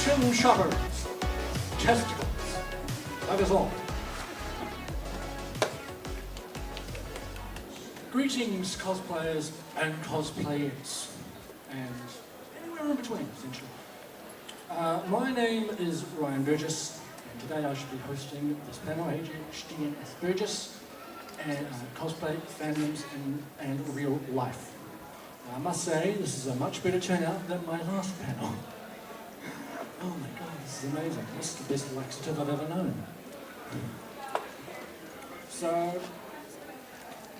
chin shutters, testicles, that is all. Greetings, cosplayers and cosplayers, and anywhere in between, essentially. My name is Ryan Burgess, and today I should be hosting this panel, ADHD Aspergers, and cosplay, fandoms, and real life. I must say, this is a much better turnout than my last panel. Oh my god, this is amazing. This is the best laxative I've ever known. So,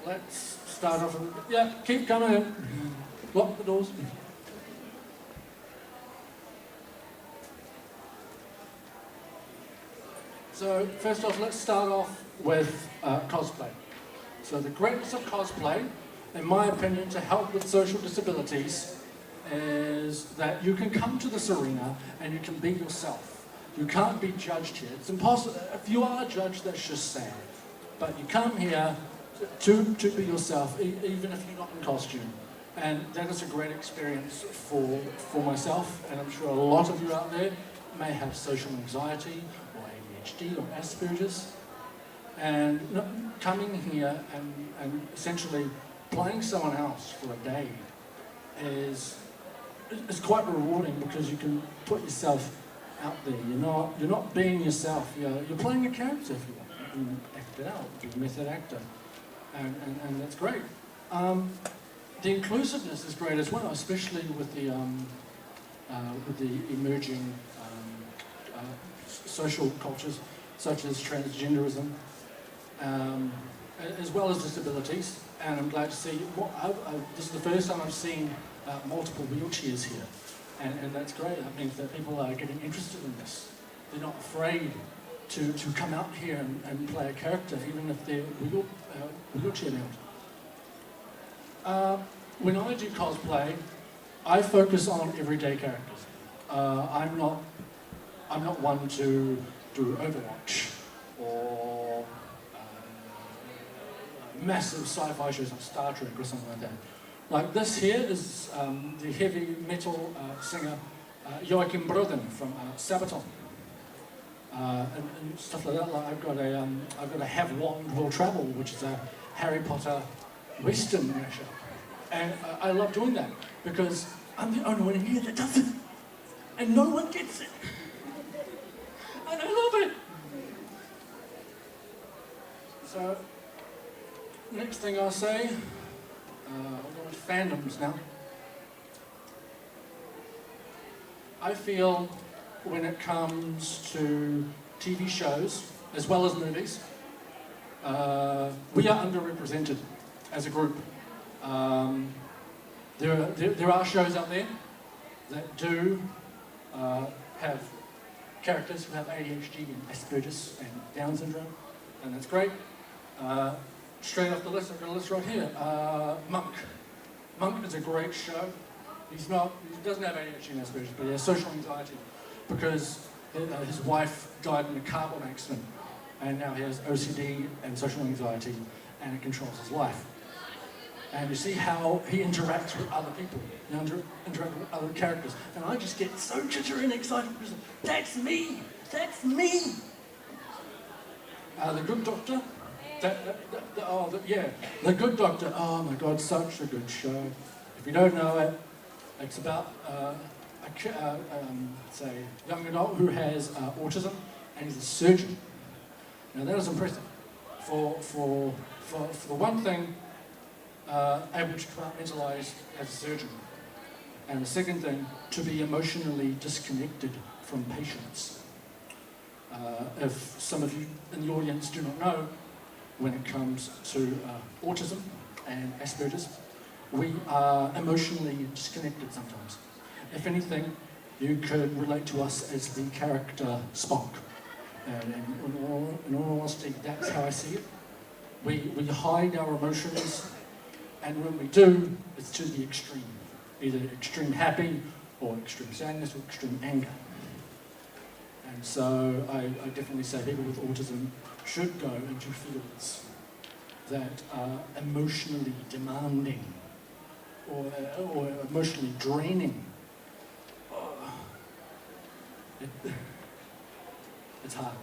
let's start off with, yeah, keep coming in. Lock the doors. So, first off, let's start off with cosplay. So the greatness of cosplay, in my opinion, to help with social disabilities, is that you can come to this arena and you can be yourself. You can't be judged here. It's impossible. If you are judged, that's just sad. But you come here to be yourself, even if you're not in costume. And that is a great experience for myself, and I'm sure a lot of you out there may have social anxiety or ADHD or Aspergers. And coming here and essentially playing someone else for a day is quite rewarding, because you can put yourself out there. You're not being yourself. You're playing a character if you want. You can act it out, be a method actor, and that's great. The inclusiveness is great as well, especially with the emerging social cultures such as transgenderism, as well as disabilities. And I'm glad to see, this is the first time I've seen multiple wheelchairs here, and that's great. That means that people are getting interested in this. They're not afraid to come out here and play a character, even if they're wheelchair bound. When I do cosplay, I focus on everyday characters. I'm not one to do Overwatch or massive sci-fi shows like Star Trek or something like that. Like this here is the heavy metal singer Joachim Broden from Sabaton, and stuff like that. Like I've got a Have Wand Will Travel, which is a Harry Potter Western mashup, and I love doing that because I'm the only one in here that does it, and no one gets it, and I love it. So. Next thing I'll say, I'll go with fandoms now. I feel when it comes to TV shows, as well as movies, we are underrepresented as a group. There are shows out there that do have characters who have ADHD and Aspergers and Down syndrome, and that's great. Straight off the list, I've got a list right here. Monk. Monk is a great show. He doesn't have ADHD and Asperger's, but he has social anxiety because his wife died in a car accident, and now he has OCD and social anxiety, and it controls his life. And you see how he interacts with other people, interact with other characters, and I just get so jittery and excited because that's me! That's me! The Good Doctor. The Good Doctor. Oh my God, such a good show. If you don't know it, it's about a young adult who has autism, and he's a surgeon. Now that is impressive. For the one thing, able to compartmentalise as a surgeon, and the second thing, to be emotionally disconnected from patients. If some of you in the audience do not know, when it comes to autism and Asperger's, we are emotionally disconnected sometimes. If anything, you could relate to us as the character Spock. And in all honesty, that's how I see it. We hide our emotions, and when we do, it's to the extreme. Either extreme happy, or extreme sadness, or extreme anger. And so I definitely say people with autism should go into fields that are emotionally demanding or emotionally draining. it's hard.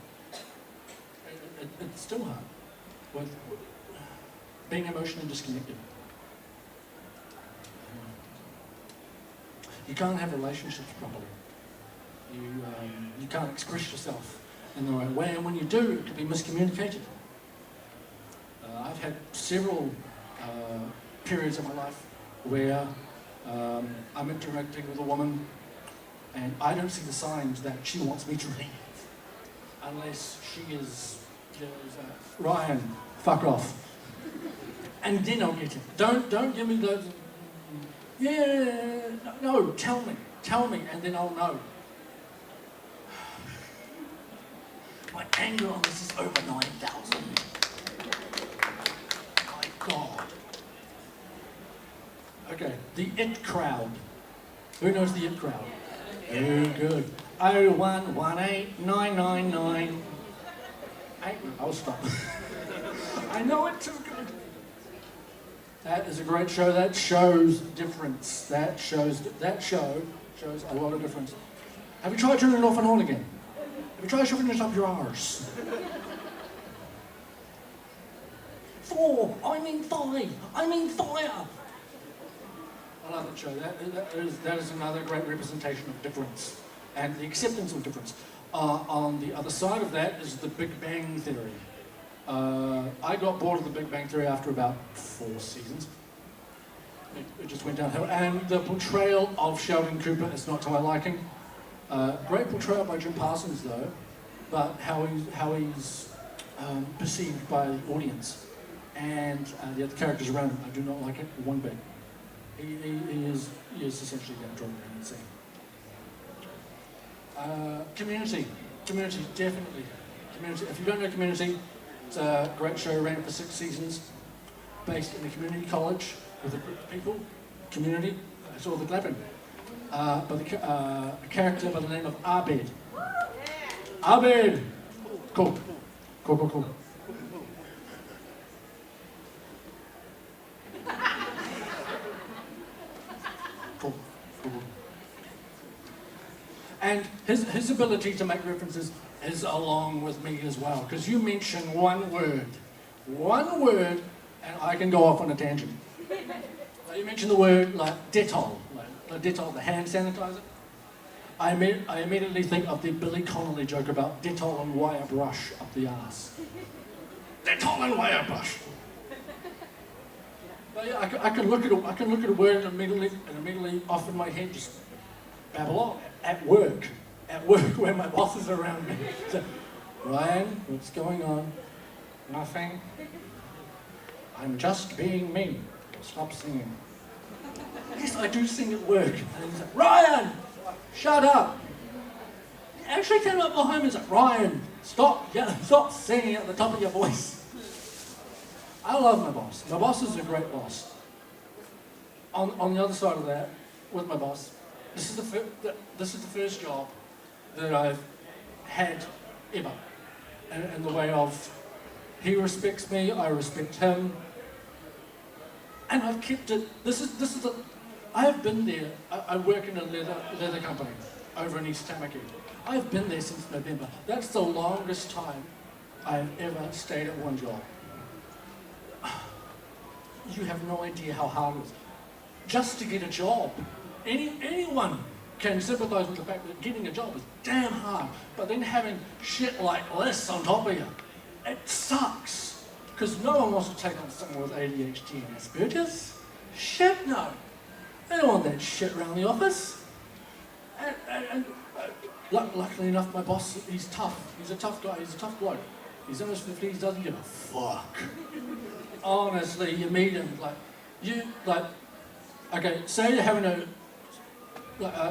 It's still hard with being emotionally disconnected. You can't have relationships properly. You can't express yourself in the right way, and when you do, it can be miscommunicated. I've had several periods of my life where I'm interacting with a woman and I don't see the signs that she wants me to leave unless she is Ryan, fuck off. And then I'll get it. Don't give me those, yeah, no, tell me, and then I'll know. My anger on this is over 9,000. My God. Okay, the IT crowd. Who knows the IT crowd? Very good. 0118999. I'll stop. I know it too good. That is a great show. That shows difference. That show shows a lot of difference. Have you tried turning it off and on again? Have you tried shoving it up your arse? 4, I mean 5, I mean fire. I love that show. That is another great representation of difference and the acceptance of difference. On the other side of that is the Big Bang Theory. I got bored of the Big Bang Theory after about 4 seasons. It just went downhill. And the portrayal of Sheldon Cooper is not to my liking. Great portrayal by Jim Parsons though, but how he's perceived by the audience and the other characters around him, I do not like it one bit. He is essentially going to draw around and sing. Community, definitely. Community. If you don't know Community, it's a great show, ran for 6 seasons, based in a community college with a group of people. Community, I saw the clapping. But a character by the name of Abed. Abed! Cool. And his ability to make references is along with me as well, because you mention one word, and I can go off on a tangent. You mention the word like Dettol, Dettol, the hand sanitizer. I immediately think of the Billy Connolly joke about Dettol and wire brush up the arse. Dettol and wire brush. But yeah, I can look at a word and immediately off in my head just babble on. At work where my boss is around me. So, Ryan, what's going on? Nothing. I'm just being me. Stop singing. Yes, I do sing at work. And he's like, Ryan, shut up. He actually came up behind me and said, Ryan, stop singing at the top of your voice. I love my boss. My boss is a great boss. On the other side of that, with my boss, this is the first job that I've had ever, in the way of he respects me, I respect him, and I've kept it. I have been there. I work in a leather company over in East Tamaki. I've been there since November. That's the longest time I've ever stayed at one job. You have no idea how hard it is just to get a job. Anyone can sympathise with the fact that getting a job is damn hard, but then having shit like this on top of you, it sucks. Because no one wants to take on someone with ADHD and Aspergers. Shit, no. They don't want that shit around the office. And luckily enough, my boss, he's tough. He's a tough guy. He's a tough bloke. He's in his 50s, doesn't give a fuck. Honestly, you meet him, okay, say you're having a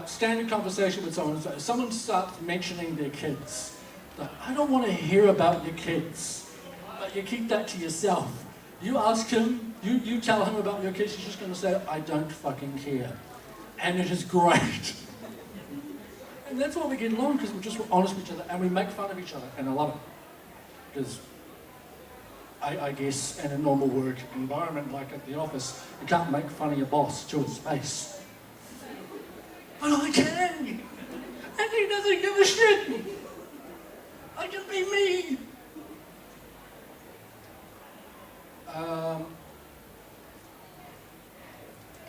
standard conversation with someone, so someone starts mentioning their kids. I don't want to hear about your kids, but you keep that to yourself. You ask him, you tell him about your kids, he's just going to say, I don't fucking care. And it is great. And that's why we get along, because we're just honest with each other, and we make fun of each other, and I love it. Because I guess in a normal work environment, like at the office, you can't make fun of your boss to his face. But I can! And he doesn't give a shit. I can be me.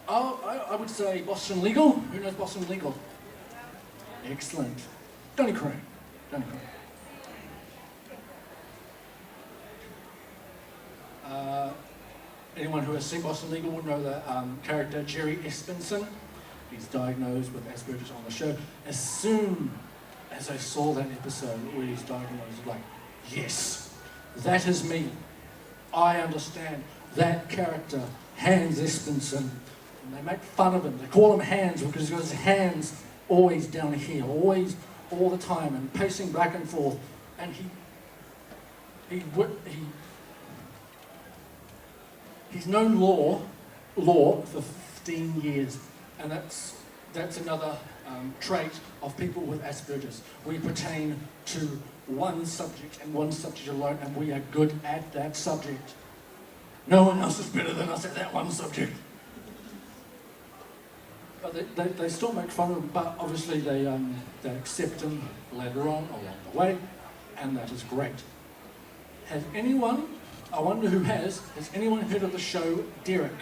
I would say Boston Legal. Who knows Boston Legal? Excellent. Donny Crane. Donny Crane. Anyone who has seen Boston Legal would know the character Jerry Espinson. He's diagnosed with Asperger's on the show. As soon as I saw that episode where he's diagnosed, I was like, yes, that is me. I understand that character, Hans Espinson. And they make fun of him. They call him Hans because he's got his hands always down here, always, all the time, and pacing back and forth. And he's known law for 15 years, and that's another trait of people with Asperger's. We pertain to one subject and one subject alone, and we are good at that subject. No one else is better than us at that one subject. But they still make fun of him, but obviously they accept him later on along the way, and that is great. Has anyone, I wonder who has anyone heard of the show Derek?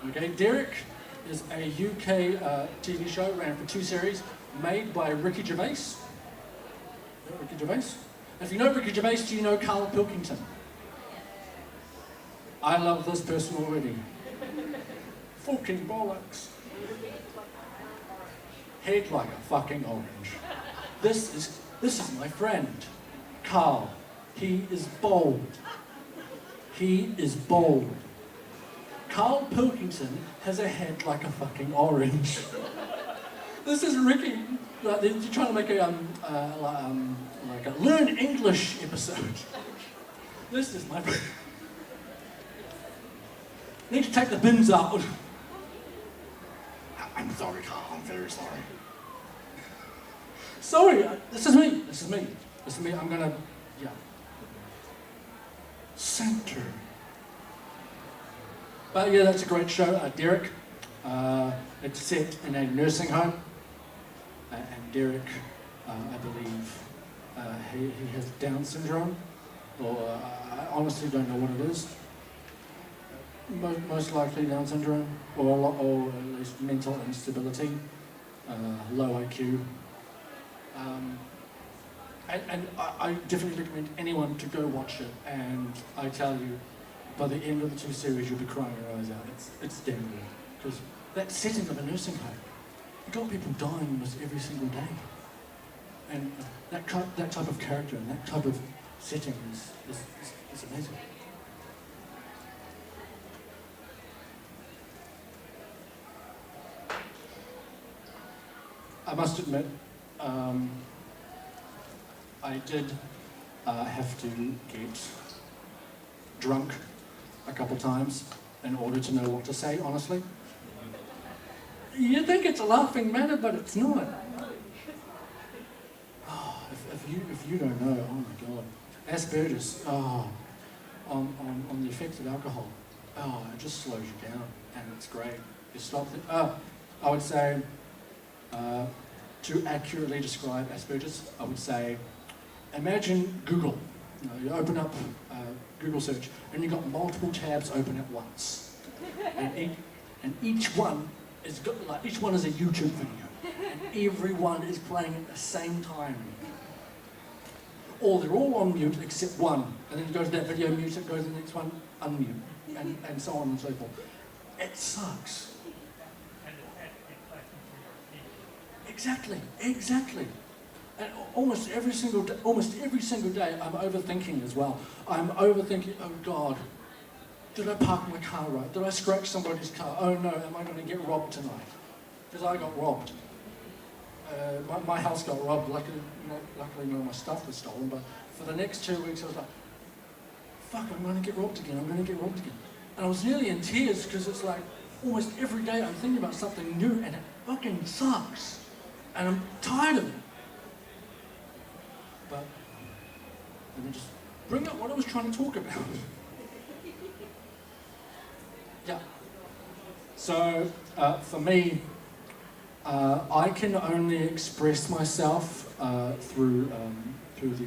Okay, Derek is a UK TV show, ran for 2 series, made by Ricky Gervais. You know Ricky Gervais? If you know Ricky Gervais, do you know Carl Pilkington? I love this person already. Fucking bollocks. Head like a fucking orange. This is my friend, Carl. He is bold. He is bold. Carl Pilkington has a head like a fucking orange. This is Ricky. Like, they're trying to make like a learn English episode. This is my friend. Need to take the bins out. I'm sorry, Carl. I'm very sorry. Sorry, this is me. This is me. This is me. I'm gonna, yeah. Center. But yeah, that's a great show. Derek. It's set in a nursing home, and Derek, I believe, he has Down syndrome, or I honestly don't know what it is. Most likely Down syndrome, or at least mental instability, low IQ. And I definitely recommend anyone to go watch it. And I tell you, by the end of the 2 series, you'll be crying your eyes out. It's damn good, because that setting of a nursing home, you've got people dying almost every single day, and that type of character and that type of setting is amazing. I must admit, I did have to get drunk a couple times in order to know what to say, honestly. You think it's a laughing matter, but it's not. Oh, if you don't know, oh my God. Asperger's, on the effects of alcohol, it just slows you down, and it's great. You stop I would say, to accurately describe Asperger's, I would say, imagine Google. You open up Google search, and you've got multiple tabs open at once, and each one is a YouTube video, and everyone is playing at the same time, or they're all on mute except one, and then you go to that video, mute it, go to the next one, unmute, and so on and so forth. It sucks. Exactly. And almost every single day, I'm overthinking as well. I'm overthinking, oh God, did I park my car right? Did I scratch somebody's car? Oh no, am I going to get robbed tonight? Because I got robbed. My house got robbed. Luckily, none of my stuff was stolen, but for the next 2 weeks I was like, fuck, I'm going to get robbed again. And I was nearly in tears, because it's like, almost every day I'm thinking about something new, and it fucking sucks. And I'm tired of it. But let me just bring up what I was trying to talk about. Yeah. So for me, I can only express myself through the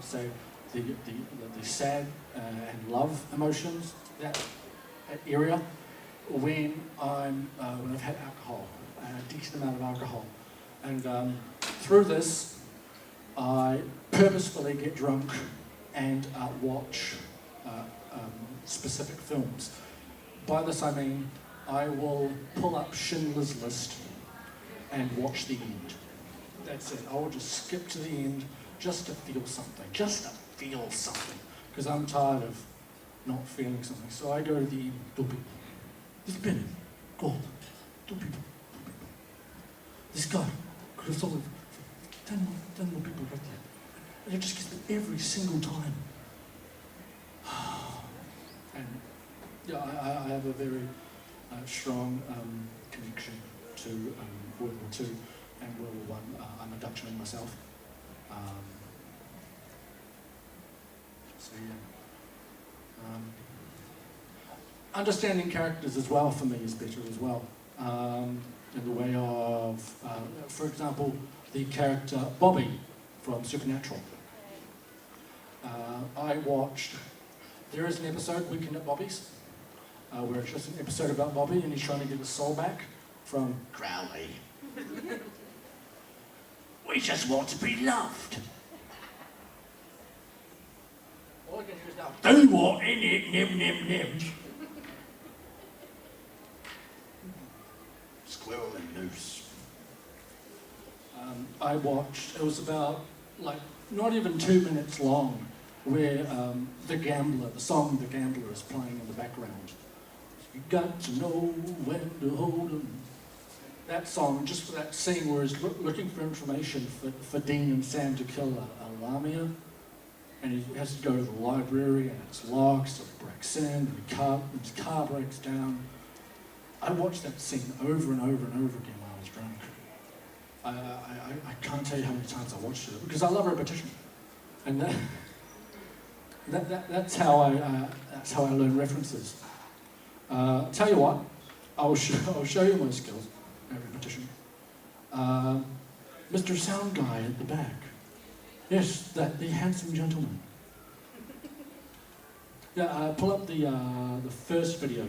say the sad and love emotions, that area, when I've had alcohol, a decent amount of alcohol, and through this I purposefully get drunk and watch specific films. By this I mean I will pull up Schindler's List and watch the end. That's it. I will just skip to the end just to feel something, because I'm tired of not feeling something. So I go to the end. Two people. This pen, gold. Two people. This guy could have sold it for 10 more people right there. And it just gets me every single time. And yeah, I have a very strong connection to World War II and World War I. I'm a Dutchman myself. So yeah. Understanding characters as well for me is better as well. In the way of, for example, the character Bobby from Supernatural. I watched, there is an episode, Weekend at Bobby's, where it's just an episode about Bobby and he's trying to get his soul back from Crowley. We just want to be loved. All I can hear is now, do what in it, nim. Squirrel and loose. I watched, it was about, like, not even 2 minutes long, where the song The Gambler is playing in the background. You got to know when to hold 'em. That song, just for that scene where he's looking for information for Dean and Sam to kill a lamia, and he has to go to the library and it's locked, so he breaks in, and his car breaks down. I watched that scene over and over and over again when I was drunk. I can't tell you how many times I watched it, because I love repetition. And that's how I learn references. Tell you what, I'll show you my skills at repetition. Mr. Sound Guy at the back. Yes, the handsome gentleman. Yeah, pull up the first video.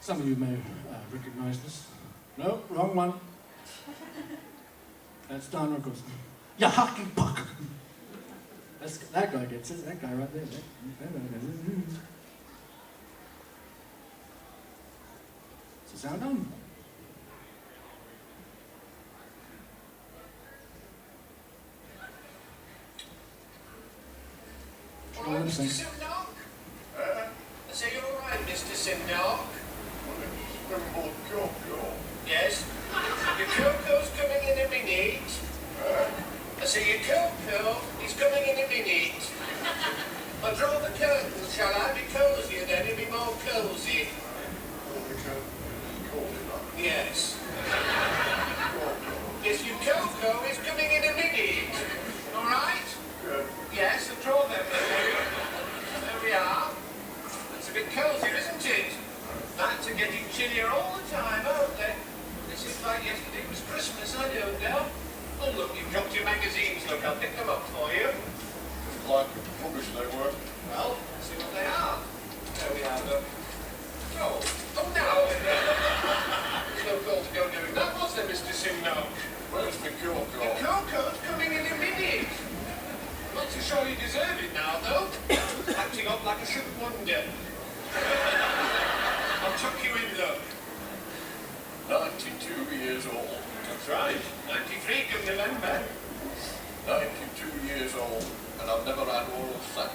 Some of you may recognize this. No, wrong one. That's Don Rickles. Ya hockey puck. That guy gets it. That guy right there. Does it sound on? All right, Mr. Simnock? I say, you all right, Mr. Simnock? Yes? Your coco's coming in a minute. I say, your cocoa is coming in a minute. I'll draw the curtains, shall I? Be cosier then, it'll be more cosy. Yes. Yes, your cocoa is coming in a minute. All right? Yes, I'll draw them. There we are. It's a bit cosier, isn't it? Nights are getting chillier all the time, aren't they? It seems like yesterday was Christmas, I don't know. Oh, look, you've dropped your magazines. Look, I'll pick them up for you. Like rubbish they were. Well, let's see what they are. There we are, look. Oh no! There's no call to go doing that, was there, Mr. Simnock? Where's the cocoa? The cocoa's coming in a minute. Not too sure you deserve it now, though. Acting up like I shouldn't wonder. I'll tuck you in, look. 92 years old. That's right. 93 come November. 92 years old, and I've never had oral sex.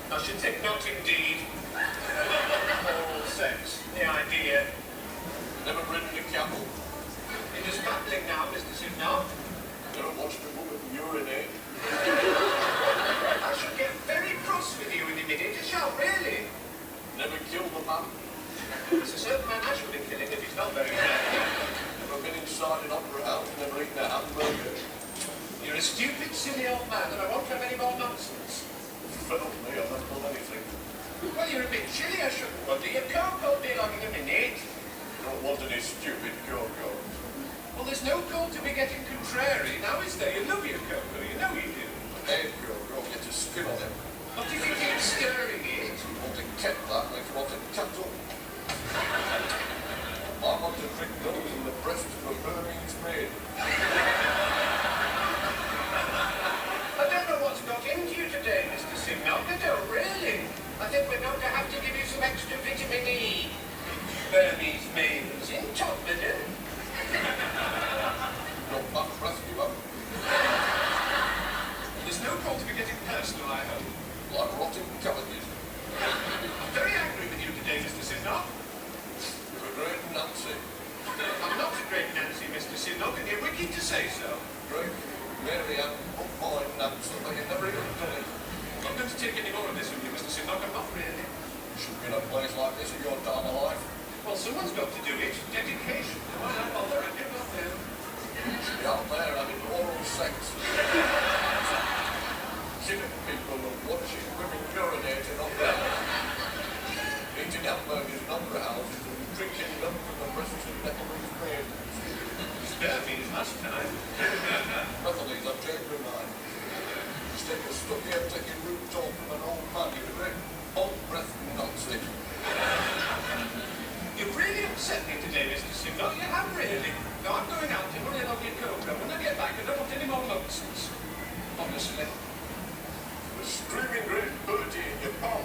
I should think not indeed. Oral sex, the idea. Never ridden a camel. You're just battling now, Mr. Simnock. Never watched a woman urinate. I shall get very cross with you in a minute, I shall, really. Never killed a man. There's a certain man I shall be killing if he's not very happy. Never been inside an opera a stupid, silly old man, and I won't have any more nonsense. Fell me, I've not done anything. Well, you're a bit chilly, I shouldn't wonder. Your coat won't be long in a minute. Don't want any stupid go-go. Well, there's no call to be getting contrary, now is there? You love your cocoa, you know you do. Hey, go-go, get a skin on him. What if you keep stirring it? You want to cat that like you want to cattle. I want to drink those in the breast of a Burmese maid. I don't know what's got into you today, Mr. Simnock. I don't really. I think we're going to have to give you some extra vitamin E. Burmese maidens in Auckgeddon. Not that breast you have. There's no call to be getting personal, I hope. Like rotting cabbages. I'm very angry with you today, Mr. Simnock. You're a great Nancy. I'm not a great Nancy, Mr. Simnock, and you're wicked to say so. Great Mary Ann, up my Nancy, but you never even done it. I'm not going to take any more of this from you, Mr. Simnock. I'm not really. You should be in a place like this at your time of life. Well, someone's got to do it. Dedication. Why not bother? I do not know. You should be out there having oral sex. Killing people and watching women urinating on their eating hamburgers in opera houses and drinking them from the breasts of Nepalese maidens. Spare me last time. Bethany's, I've changed my mind. Instead of stuck here taking root talk from an old man, you're a great old breath Nazi. You've really upset me today, Mr. Simnock. You have really. Now, I'm going out and running on your cocoa. When I get back, I don't want any more nonsense. Honestly. The screaming great birdie in your palm.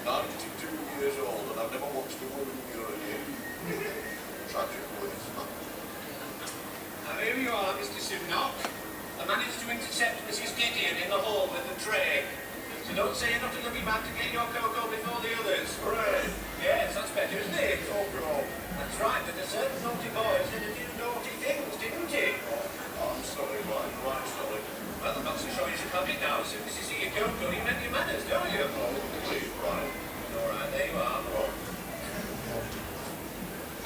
92 years old and I've never watched a woman urinate. Tragic words, man. Now, here you are, Mr. Simnock. I managed to intercept Mrs. Gideon in the hall with the tray. So don't say you're not a lucky man to get your cocoa before the others. Hooray! Yes, that's better, isn't it? Oh, God. That's right, but a certain naughty boy did a few naughty things, didn't he? I'm sorry, Mike. Right, sorry. Well, I'm not so sure you should have it now. As soon as you see your cocoa, you make your manners, don't you? Oh, please, right. All right, there you are. Oh,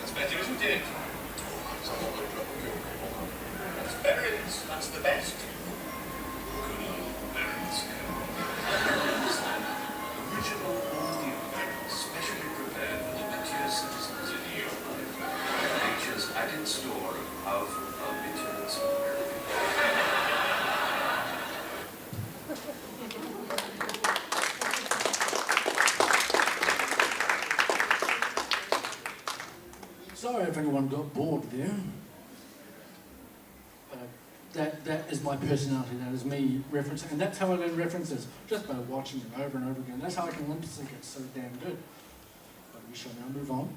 That's better, isn't it? it's a lovely drop of cocoa. That's berries. That's the best. Good old berries. Original all-new berries, specially prepared for the mature citizens in your life. Nature's added store of powerful barbiturates and berries. Sorry if anyone got bored there. That is my personality, that is me referencing, and that's how I learn references, just by watching them over and over again. That's how I can lip sync it so damn good. But we shall now move on.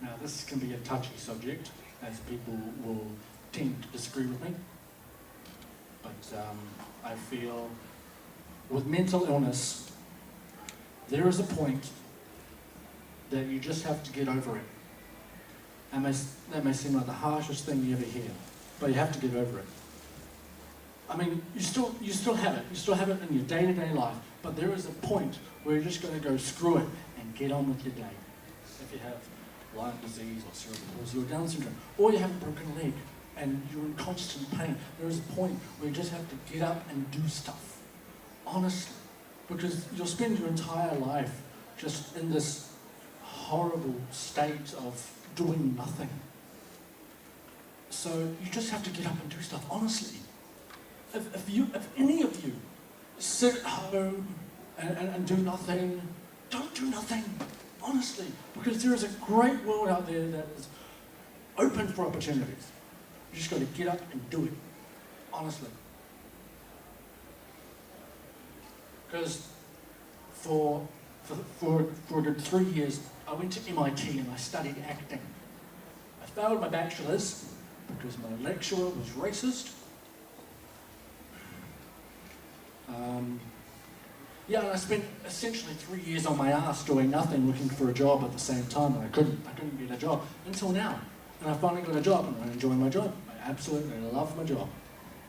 Now this can be a touchy subject, as people will tend to disagree with me. But I feel with mental illness, there is a point that you just have to get over it. That may seem like the harshest thing you ever hear, but you have to get over it. I mean, you still have it. You still have it in your day-to-day life, but there is a point where you're just going to go screw it and get on with your day. If you have Lyme disease or cerebral palsy or Down syndrome, or you have a broken leg and you're in constant pain, there is a point where you just have to get up and do stuff. Honestly, because you'll spend your entire life just in this horrible state of doing nothing. So you just have to get up and do stuff, honestly. If any of you sit at home and do nothing, don't do nothing, honestly, because there is a great world out there that is open for opportunities. You just got to get up and do it, honestly. Because for a good 3 years, I went to MIT and I studied acting. I failed my bachelor's because my lecturer was racist. Yeah, and I spent essentially 3 years on my ass doing nothing, looking for a job at the same time, and I couldn't get a job until now. And I finally got a job, and I enjoy my job. I absolutely love my job.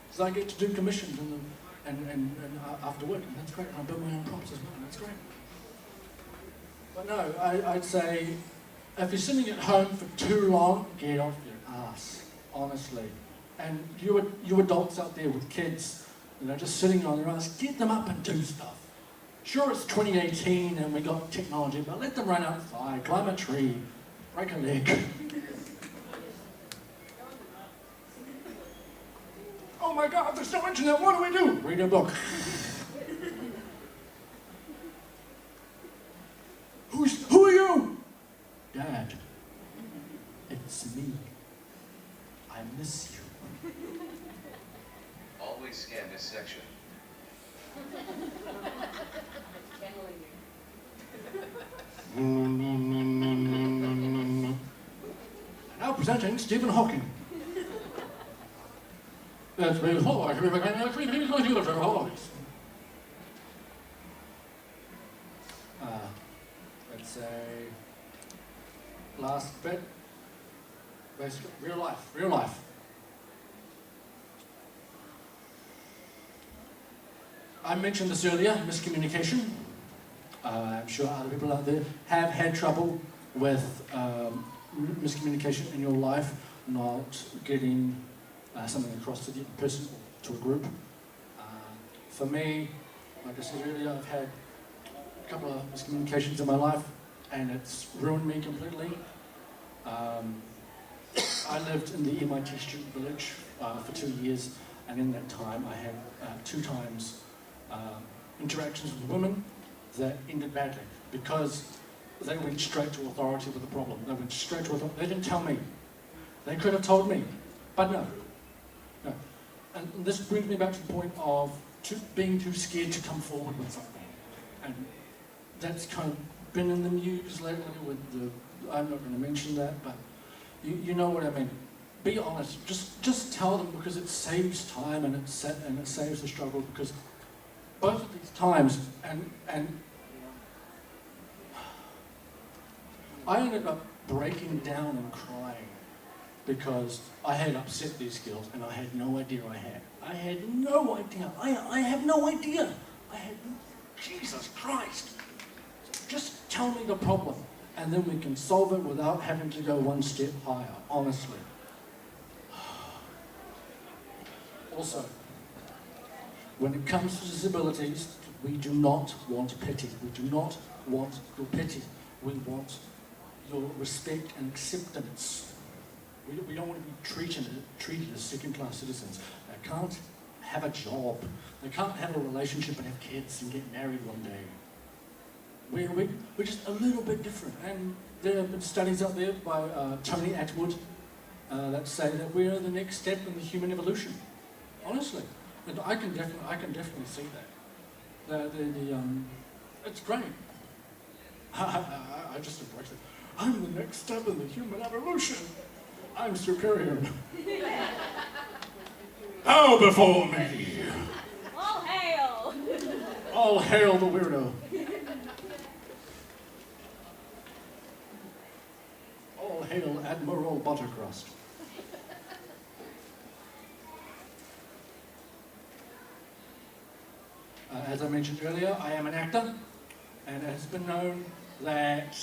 Because I get to do commissions in after work, and that's great. I build my own props as well, and that's great. But no, I'd say if you're sitting at home for too long, get off your ass, honestly. And you adults out there with kids, just sitting on their ass, get them up and do stuff. Sure, it's 2018 and we got technology, but let them run outside, climb a tree, break a leg. Oh my God, there's no internet, what do we do? Read a book. Who are you? Dad, it's me. I miss you. Always scan this section. Now presenting Stephen Hawking. That's very hard. Let's say last bit. Basically, real life. I mentioned this earlier, miscommunication. I'm sure other people out there have had trouble with miscommunication in your life, not getting something across to the person or to a group. For me, like I said earlier, I've had a couple of miscommunications in my life and it's ruined me completely. I lived in the MIT student village for 2 years, and in that time I had 2 times interactions with women that ended badly because they went straight to authority with the problem. They went straight to authority. They didn't tell me. They could have told me, but no. And this brings me back to the point of being too scared to come forward with something. And that's kind of been in the news lately with I'm not going to mention that, but you know what I mean. Be honest. Just tell them, because it saves time and it saves the struggle, because both of these times, and I ended up breaking down and crying because I had upset these girls and I had no idea I had. I had no idea. I have no idea. Jesus Christ. Just tell me the problem and then we can solve it without having to go one step higher, honestly. Also, when it comes to disabilities, we do not want pity. We do not want your pity. We want your respect and acceptance. We don't want to be treated as second-class citizens. They can't have a job. They can't have a relationship and have kids and get married one day. We're just a little bit different. And there have been studies out there by Tony Atwood that say that we're the next step in the human evolution. Honestly. And I can definitely see that. It's great. I just embrace it. I'm the next step in the human evolution. I'm superior. Bow before me. All hail! All hail the weirdo. All hail Admiral Buttercrust. As I mentioned earlier, I am an actor, and it has been known that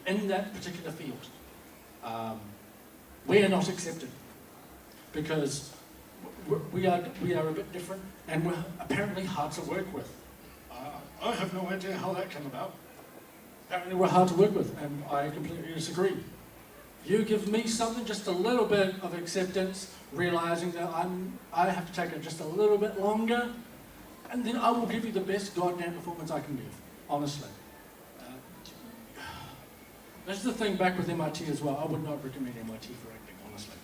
in that particular field, we are not accepted because we are a bit different, and we're apparently hard to work with. I have no idea how that came about. Apparently we're hard to work with, and I completely disagree. You give me something, just a little bit of acceptance, realizing that I have to take it just a little bit longer, and then I will give you the best goddamn performance I can give, honestly. This is the thing back with MIT as well. I would not recommend MIT for acting, honestly.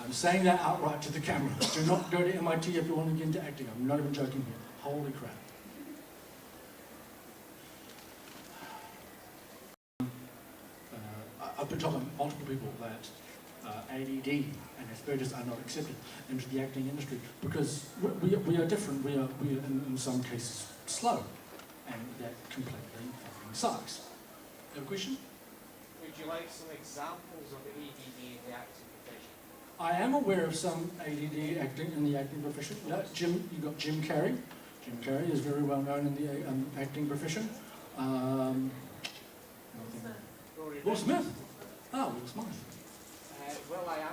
I'm saying that outright to the camera. Do not go to MIT if you want to get into acting. I'm not even joking here. Holy crap. I've been told by multiple people that ADD and Aspergers are not accepted into the acting industry because we are different. We are in some cases slow, and that completely fucking sucks. You have a question? Would you like some examples of ADD in the acting profession? I am aware of some ADD acting in the acting profession. Yeah, you got Jim Carrey. Jim Carrey is very well known in the acting profession. Will Smith. Ah, Will Smith. Will I am.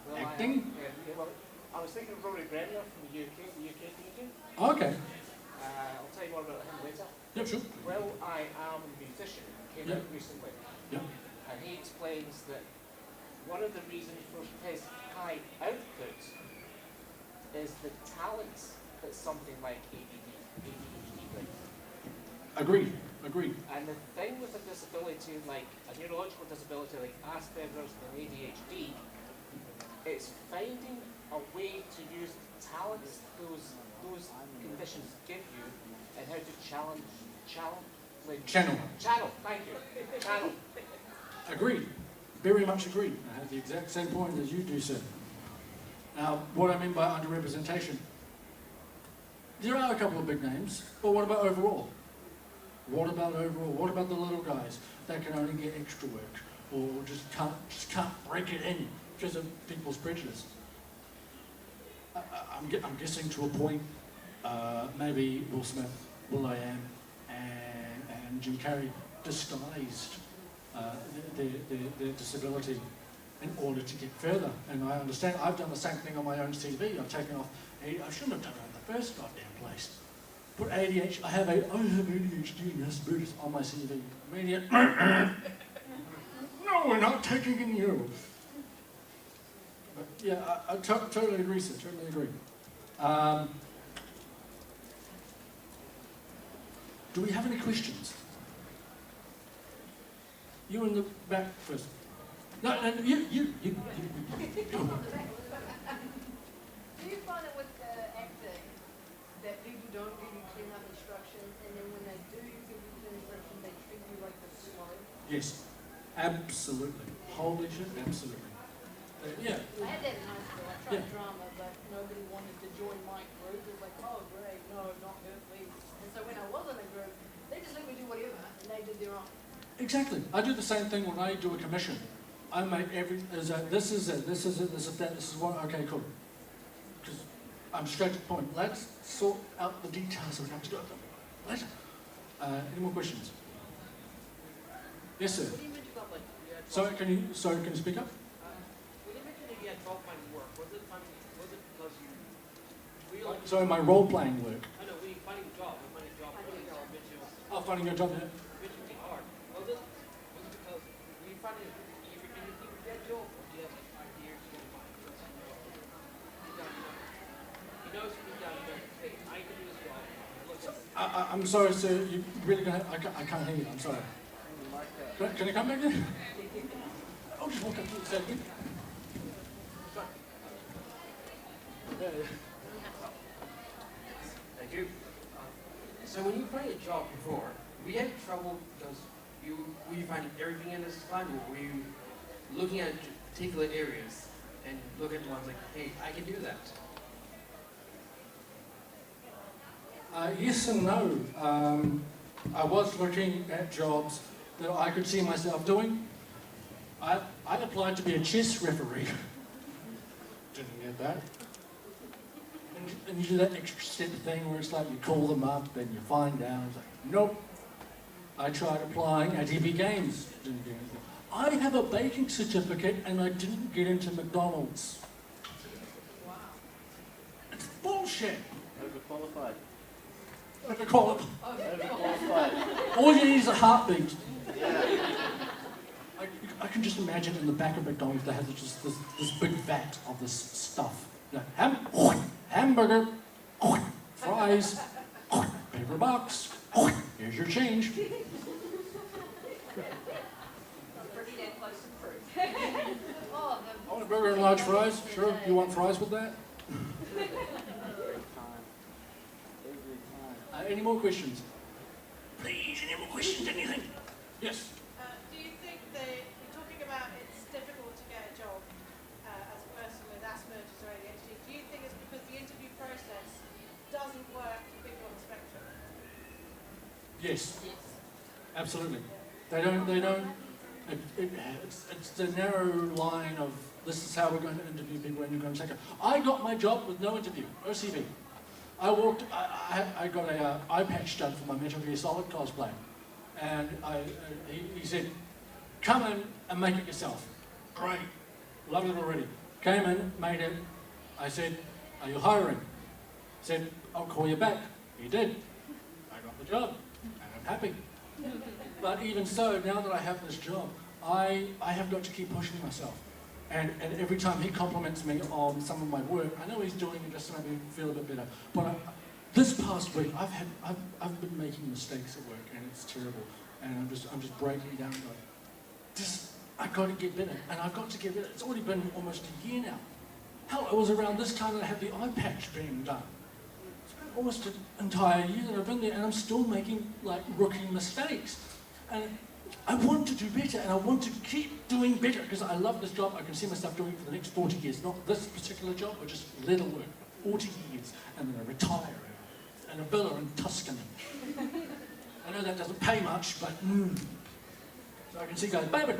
Will Acting? I am. Yeah, well, I was thinking of Rory Grenner from the UK comedian. Okay. I'll tell you more about him later. Yep, sure. Will I Am Musician came Yep. out recently. Yep. And he explains that one of the reasons for his high output is the talents that something like ADHD brings. Agreed. Agreed. And the thing with a disability, like a neurological disability like Aspergers and ADHD, it's finding a way to use the talents those conditions give you and how to channel, thank you, channel. Agreed. Very much agreed. I have the exact same point as you do, sir. Now, what I mean by underrepresentation, there are a couple of big names, but what about overall? What about overall? What about the little guys that can only get extra work or just can't break it in because of people's prejudice? I'm guessing to a point, maybe Will Smith, will.i.am, and Jim Carrey disguised their disability in order to get further. And I understand, I've done the same thing on my own CV. I've taken off, I shouldn't have done it in the first goddamn place. Put ADHD, I have ADHD and Aspergers on my CV. Immediate, no, we're not taking in you. But yeah, I totally agree, sir, totally agree. Do we have any questions? You in the back first. No, you. Do you find it with the acting that people don't give you clean up instructions, and then when they do give you clean instructions, they treat you like the slow? Yes, absolutely. Holy shit, absolutely. Yeah. I had that in high school. I tried Yeah. drama, but nobody wanted to join my group. It was like, oh great, no, not her, please. And so when I was in a group, they just let me do whatever, and they did their own. Exactly. I do the same thing when I do a commission. I make this is it, this is it, this is that, this is what, okay, cool. Because I'm straight to the point. Let's sort out the details of what to do with them later. Any more questions? Yes, sir. What do you mention about like you had Sorry, can you speak up? when you mentioned that you had fault finding work, was it because you were you like Sorry, my role-playing work. I know when you finding a job, Oh, finding a job, yeah. eventually hard. Was it because were you finding you were anything with that job or do you have like ideas you want to find? You know something down there, hey, I can do this job. I'm sorry, sir. You really gonna? I can't hear you. I'm sorry. Can you come back there? Oh, just walk up to the second. Thank you. So when you find a job before, were you having trouble because were you finding everything in this time, or were you looking at particular areas and look at ones like, hey, I can do that? Yes and no. I was looking at jobs that I could see myself doing. I applied to be a chess referee. Didn't get that. And you do that extra step thing where it's like you call them up and you find out. It's like, nope. I tried applying at EB Games. Didn't get anything. I have a baking certificate and I didn't get into McDonald's. Wow. It's bullshit. Overqualified. Overqualified. Overqualified. All you need is a heartbeat. Yeah. I can just imagine in the back of McDonald's they have just this big vat of this stuff. You know, hamburger, fries, paper box, here's your change. Pretty damn close to proof. Oh, I want a burger and large fries. Sure, you want fries with that? Every time. Every time. Any more questions? Please, any more questions? Anything? Yes. Do you think that you're talking about it's difficult to get a job as a person with Asperger's or ADHD? Do you think it's because the interview process doesn't work for people on the spectrum? Yes. Absolutely. They don't. It's the narrow line of this is how we're going to interview people and you're going to take it. I got my job with no interview, no CV. I got a eye patch done for my Metal Gear Solid cosplay. And he said, come in and make it yourself. Great, loved it already. Came in, made it. I said, are you hiring? He said, I'll call you back. He did. I got the job, and I'm happy. But even so, now that I have this job, I have got to keep pushing myself. And every time he compliments me on some of my work, I know he's doing it just to make me feel a bit better. But this past week, I've been making mistakes at work, and it's terrible. And I'm just breaking down, going, I got to get better, and I've got to get better. It's already been almost a year now. Hell, it was around this time that I had the eye patch being done. It's been almost an entire year that I've been there, and I'm still making like rookie mistakes. And I want to do better, and I want to keep doing better because I love this job. I can see myself doing it for the next 40 years. Not this particular job, but just leather work, 40 years, and then I retire and a villa in Tuscany. I know that doesn't pay much, but So I can see guys, so I can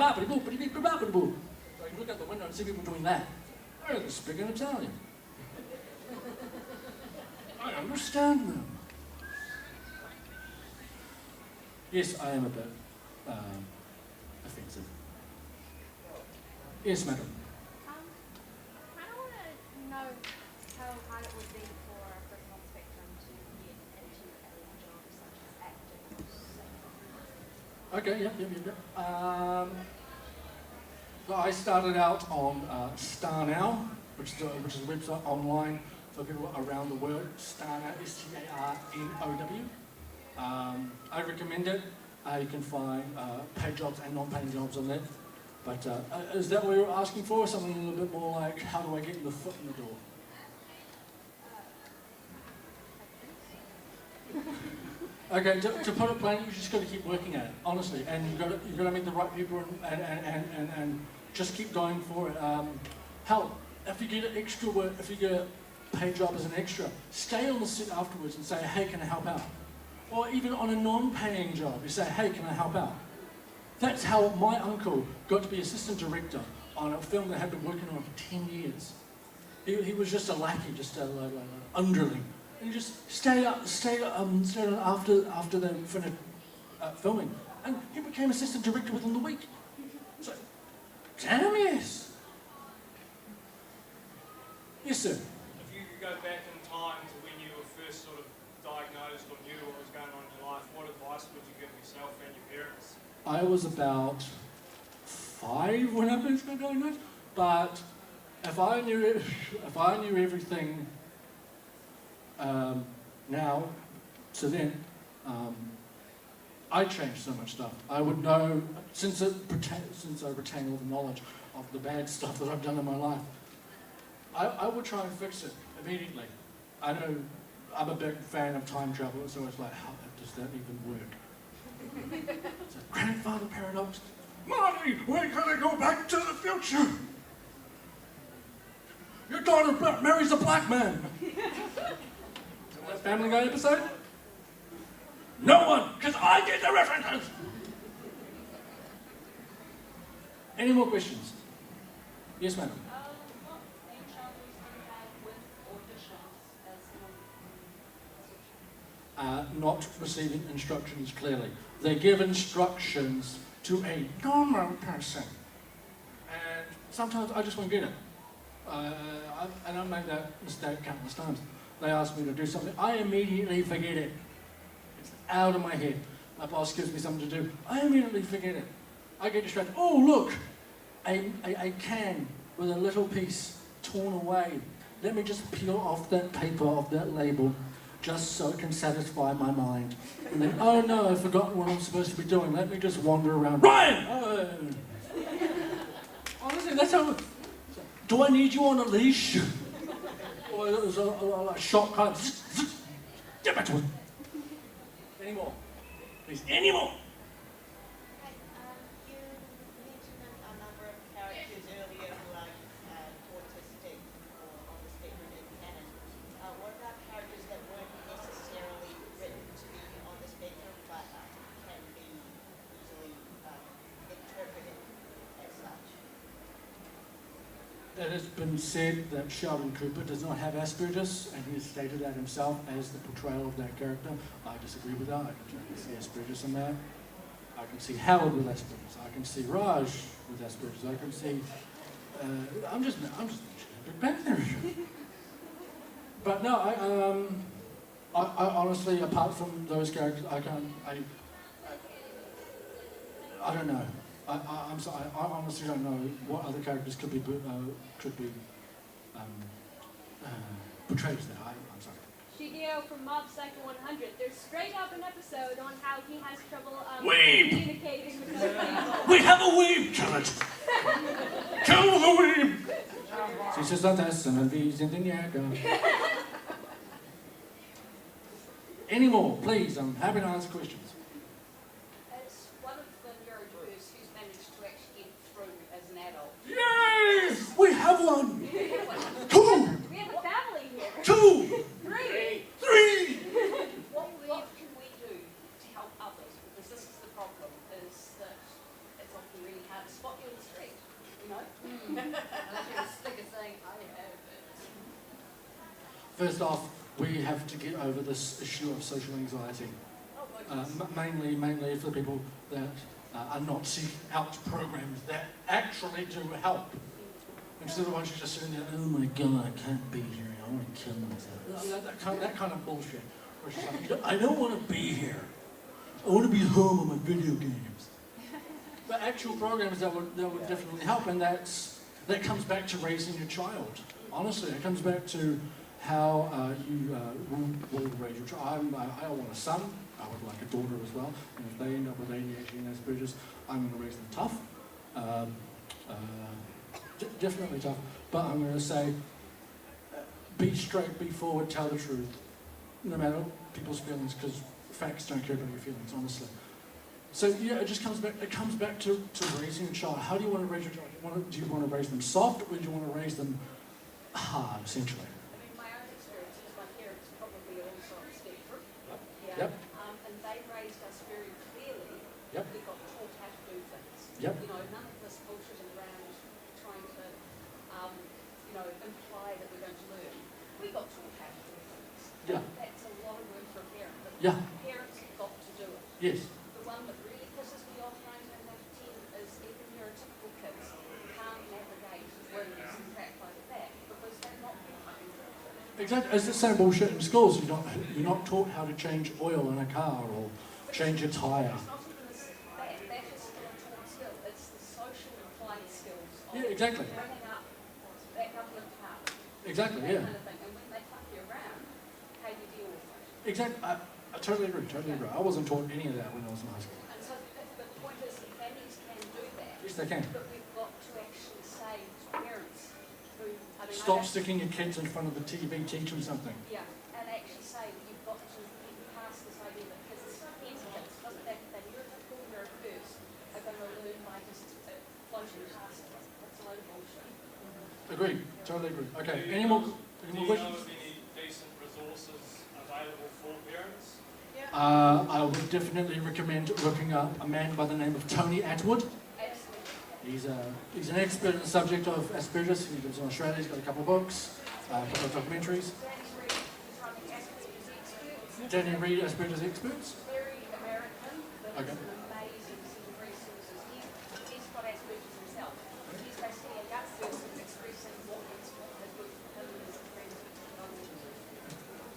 look out the window and see people doing that. Oh, they're speaking Italian. I understand them. Yes, I am a bit offensive. Yes, madam. I kind of want to know how hard it would be for a person on the spectrum to get into a job such as acting. Okay, yep. So I started out on Star Now, which is a website online for people around the world. Star Now, STARNOW. I recommend it. You can find paid jobs and non-paying jobs on there. But is that what you were asking for? Something a little bit more like, how do I get the foot in the door? Okay, to put it plainly, you just got to keep working at it, honestly, and you've got to meet the right people and just keep going for it. Hell, if you get an extra work, if you get a paid job as an extra, stay on the set afterwards and say, hey, can I help out? Or even on a non-paying job, you say, hey, can I help out? That's how my uncle got to be assistant director on a film that had been working on for 10 years. He was just a lackey, just a underling. And he just stayed on after they finished filming. And he became assistant director within the week. So, damn yes. Yes, sir. If you could go back in time to when you were first sort of diagnosed or knew what was going on in your life, what advice would you give yourself and your parents? I was about 5 when I first got diagnosed, but if I knew everything now to then, I changed so much stuff. I would know, since I retain all the knowledge of the bad stuff that I've done in my life, I would try and fix it immediately. I know I'm a big fan of time travel, so it's like, how does that even work? It's a grandfather paradox. Marty, when can I go back to the future? Your daughter marries a black man. That Family Guy episode? No one, because I get the references. Any more questions? Yes, madam. What challenges do you have with auditions as Not receiving instructions clearly. They give instructions to a normal person. And sometimes I just won't get it. And I've made that mistake countless times. They ask me to do something, I immediately forget it. It's out of my head. My boss gives me something to do, I immediately forget it. I get distracted. Oh, look, a can with a little piece torn away. Let me just peel off that paper, off that label, just so it can satisfy my mind. And then, oh no, I've forgotten what I'm supposed to be doing. Let me just wander around. Ryan! Oh. Honestly, that's how... Do I need you on a leash? Or is a shot kind of... Get back to it. Any more? Please, any more? You mentioned a number of characters earlier who are autistic or on the spectrum in canon. What about characters that weren't necessarily written to be on the spectrum but can be easily interpreted it has been said that Sheldon Cooper does not have Aspergers, and he has stated that himself as the portrayal of that character. I disagree with that. I can see Aspergers in that. I can see Howard with Aspergers. I can see Raj with Aspergers. I can see. I'm just Big Bang Theory. But no, I honestly, apart from those characters, I don't know. I'm sorry. I honestly don't know what other characters could be portrayed as that. I'm sorry. Shigeo from Mob Psycho 100. There's straight up an episode on how he has trouble communicating with other people. We have a weeb! Kill it! Kill the weeb! Si se statessero nel viso di Niagara. Any more, please? I'm happy to answer questions. As one of the neurodiverse who's managed to actually get through as an adult. Yes! We have one! Two! We have a family here. Two! Three. Three! What can we do to help others? Because this is the problem, is that it's often really hard to spot you in the street, you know? Unless you're a sticker saying, I have it. First off, we have to get over this issue of social anxiety. Mainly for people that are not seeking out programs that actually do help. Instead of ones who just sitting there, oh my God, I can't be here, I want to kill myself. That kind of bullshit. Where she's like, I don't want to be here. I want to be home on my video games. But actual programs that would definitely help, and that comes back to raising your child. Honestly, it comes back to how you will raise your child. I want a son. I would like a daughter as well. And if they end up with ADHD and Aspergers, I'm going to raise them tough. Definitely tough. But I'm going to say, be straight, be forward, tell the truth. No matter people's feelings, because facts don't care about your feelings, honestly. So yeah, it just comes back. It comes back to raising a child. How do you want to raise your child? Do you want to raise them soft, or do you want to raise them hard, essentially? My own experience is my parents probably also on the spectrum. Yeah. Yep. And they raised us very clearly. Yep. We got taught how to do things. Yep. You know, none of this bullshitting around trying to, imply that we're going to learn. We got taught how to do things. Yeah. That's a lot of work for a parent. But Yeah. parents have got to do it. Yes. The one that really pisses me off 9 times out of 10 is even neurotypical kids can't navigate wings and crap like that because they're not fucking. Exactly. It's the same bullshit in schools. You're not taught how to change oil in a car or change a tyre. It's not even that is still a taught skill. It's the social applied skills of Yeah, exactly. bringing up that government power. Exactly. That Yeah. kind of thing. And when they fuck you around, how do you deal with it? Exactly. I totally agree. Totally agree. I wasn't taught any of that when I was in high school. And so the point is that families can do that. Yes, they can. But we've got to actually say to parents who, Stop sticking your kids in front of the TV. Teach them something. Yeah, and actually say you've got to get past this idea that kids, any kids, doesn't matter if they're neurotypical or neurodiverse, are going to learn by just floating past it. That's a load of bullshit. Agreed. Totally agree. Okay. Do Any you more know questions? of any decent resources available for parents? I would definitely recommend looking up a man by the name of Tony Atwood. Absolutely. He's an expert in the subject of Asperger's. He lives in Australia. He's got a couple of books, a couple of documentaries. Danny Reed, Asperger's Experts. Very American, but Okay. it's an amazing set of resources. He's got Asperger's himself. He's basically a gut person expressing what has worked for him and his friends with autism.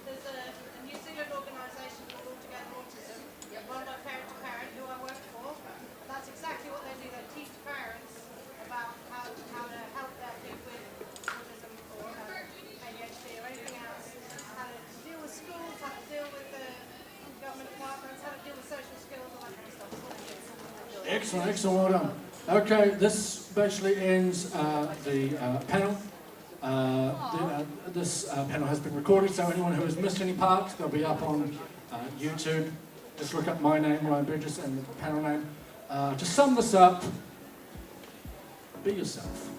There's a New Zealand organisation called Auckgeddon Autism, run by Parent to Parent, who I work for. And that's exactly what they do. They teach parents about how to help their kid with autism or ADHD or anything else, how to deal with schools, how to deal with the government departments, how to deal with social skills, all that kind of stuff. It's all good. Excellent, excellent. Well done. Okay, this basically ends the panel. This panel has been recorded, so anyone who has missed any parts, they'll be up on YouTube. Just look up my name, Ryan Burgess, and the panel name. To sum this up, be yourself.